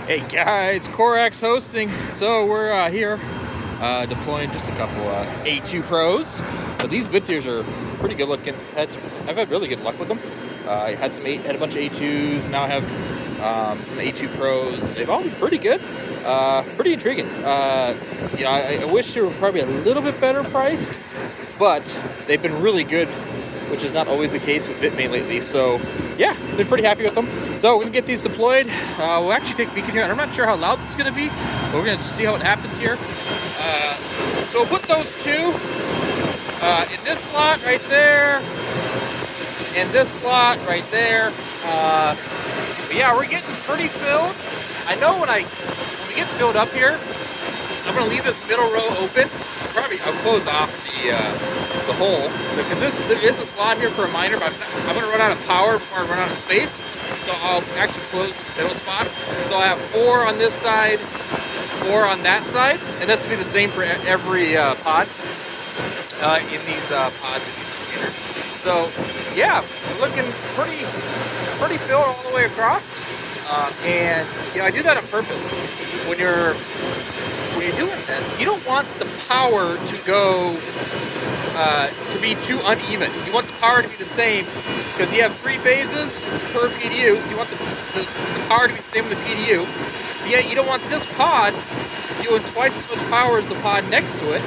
Hey guys, CoreX hosting. So we're here deploying just a couple A2 Pros. But these Bitdeers are pretty good looking. I've had really good luck with them. I had a bunch of A2s. Now I have some A2 Pros. They've all been pretty good. Pretty intriguing. I wish they were probably a little bit better priced, but they've been really good, which is not always the case with Bitmain lately. So yeah, been pretty happy with them. So we're gonna get these deployed. We'll actually take a peek in here. I'm not sure how loud this is gonna be, but we're gonna see how it happens here. So we'll put those two in this slot right there, and this slot right there. But yeah, we're getting pretty filled. I know when we get filled up here, I'm gonna leave this middle row open. I'll close off the hole, because there is a slot here for a miner, but I'm gonna run out of power before I run out of space. So I'll actually close this middle spot. So I have 4 on this side, 4 on that side, and this will be the same for every pod in these pods in these containers. So yeah, we're looking pretty filled all the way across. And I do that on purpose. When you're doing this, you don't want the power to go to be too uneven. You want the power to be the same, because you have 3 phases per PDU, so you want the power to be the same with the PDU. But yet you don't want this pod doing twice as much power as the pod next to it,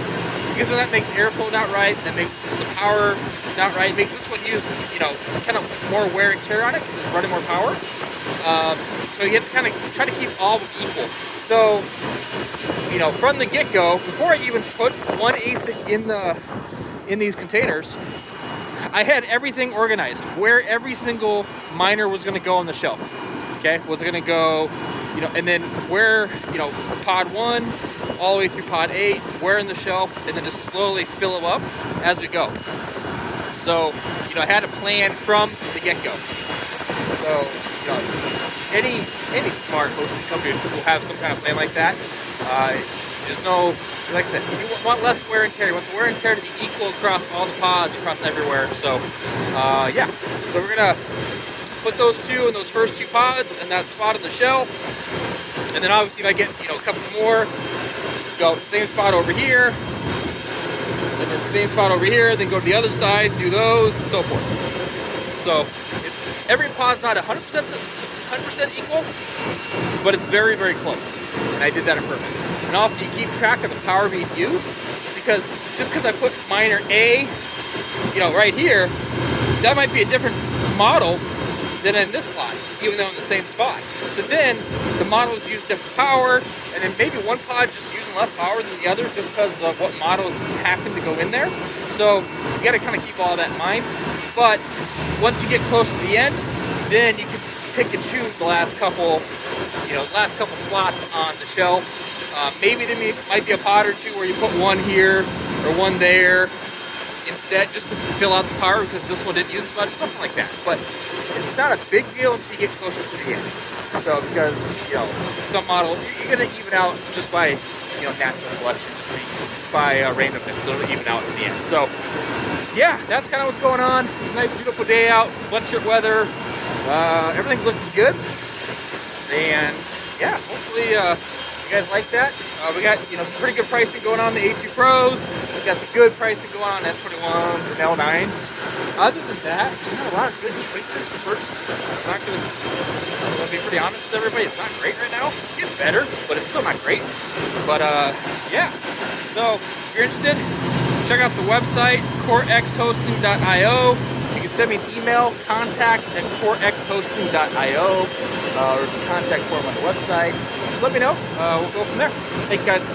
because then that makes airflow not right, that makes the power not right, makes this one use kind of more wear and tear on it because it's running more power. So you have to kind of try to keep all of them equal. So from the get-go, before I even put one ASIC in these containers, I had everything organized, where every single miner was going to go on the shelf. Okay, was it going to go, and then where, pod 1 all the way through pod 8, where in the shelf, and then just slowly fill them up as we go. So I had a plan from the get-go. So any smart hosting company will have some kind of plan like that. There's no, like I said, you want less wear and tear. You want the wear and tear to be equal across all the pods, across everywhere. So yeah, so we're gonna put those 2 in those first 2 pods and that spot on the shelf. And then obviously if I get a couple more, go same spot over here, and then same spot over here, then go to the other side, do those, and so forth. So every pod's not 100% equal, but it's very, very close. And I did that on purpose. And also you keep track of the power being used, because just because I put miner A, right here, that might be a different model than in this pod, even though in the same spot. So then the models use different power, and then maybe one pod's just using less power than the other just because of what models happen to go in there. So you got to kind of keep all that in mind. But once you get close to the end, then you can pick and choose the last couple slots on the shelf. Maybe there might be a pod or 2 where you put 1 here or 1 there instead, just to fill out the power, because this one didn't use as much, something like that. But it's not a big deal until you get closer to the end. So because some model you're gonna even out just by natural selection, just by randomness, so it'll even out in the end. So yeah, that's kind of what's going on. It's a nice, beautiful day out. Sweatshirt weather. Everything's looking good, and yeah, hopefully you guys like that. We got some pretty good pricing going on the A2 Pros. We got some good pricing going on S21s and L9s. Other than that, there's not a lot of good choices for purchasing. I'm gonna be pretty honest with everybody. It's not great right now. It's getting better, but it's still not great. But yeah. So if you're interested, check out the website corexhosting.io. You can send me an email, contact@corexhosting.io. There's a contact form on the website. Just let me know. We'll go from there. Thanks, guys.